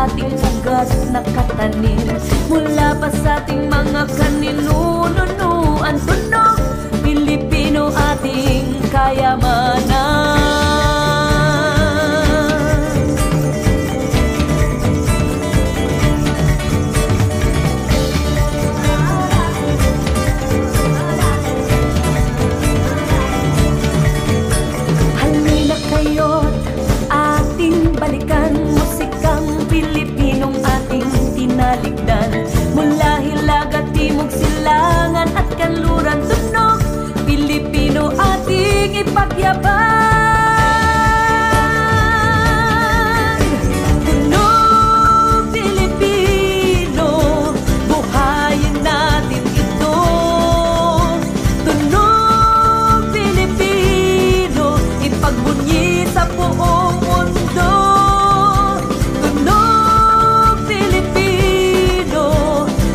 ating ugat nakatanim, mula pa sa ating mga kaninunuan. Tunog Pilipino ating kayamanan. Halina kayo't ating balikan, musikang Pilipinong ating tinaligdan, mula hilaga, timog, silangan at kanluran. Tunog Pilipino ating ipagyaban. Tunog Pilipino, buhayin natin ito. Tunog Pilipino, ipagbunyi sa buong mundo. Tunog Pilipino,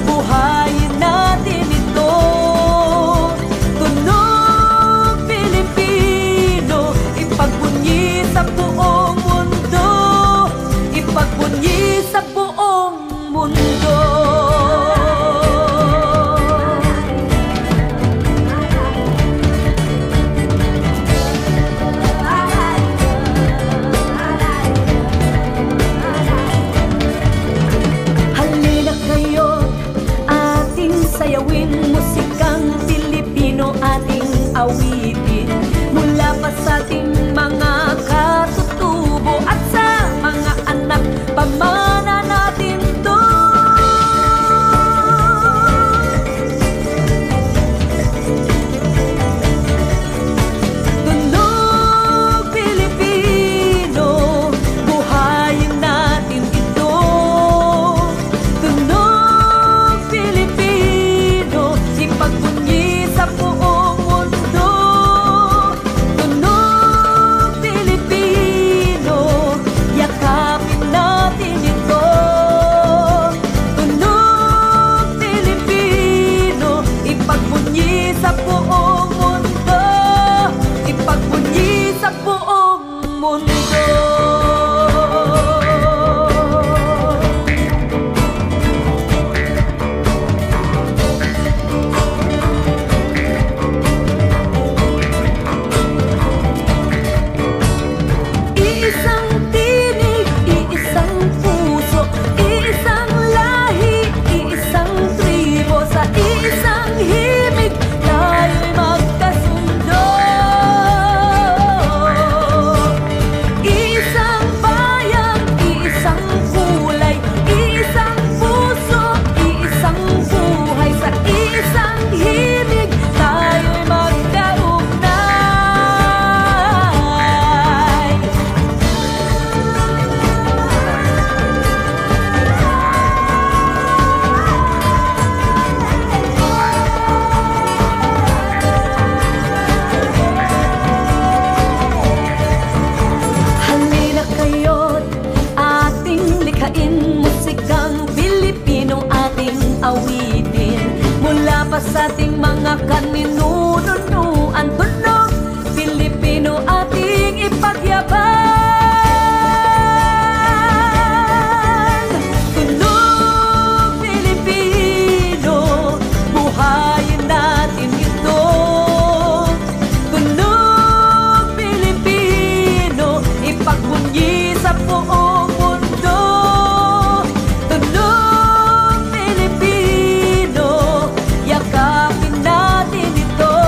buhayin natin ito. Tunog Pilipino, ipagbunyi sa buong mundo. Ipagbunyi sa buong mundo. Halina kayo't ating sayawin, musikang Pilipino ating awitin, mula pa sa ating mga katutubo at sa mga anak pamana natin to. Tunog Pilipino, buhayin natin ito. Tunog Pilipino, ipagbunyi sa buong mundo. Tunog Pilipino, yakapin natin ito. Tunog Pilipino, ipagbunyi sa buong mundo. Ipagbunyi sa buong mundo. Iisang tinig, iisang puso, iisang lahi, iisang tribo, sa iisang himig tayo'y magkasundo. Iisang bayan, iisang kulay, iisang puso, iisang buhay, sa iisang himig tayo'y magkaugnay. Halina kayo't ating likhain, musikang Pilipinong ating awitin, mula pa sa ating mga kaninunuan. Tunog Pilipino ating ipagyaban. Tunog Pilipino, buhayin natin ito. Tunog Pilipino, ipagbunyi sa buong mundo. Tunog Pilipino, yakapin natin ito.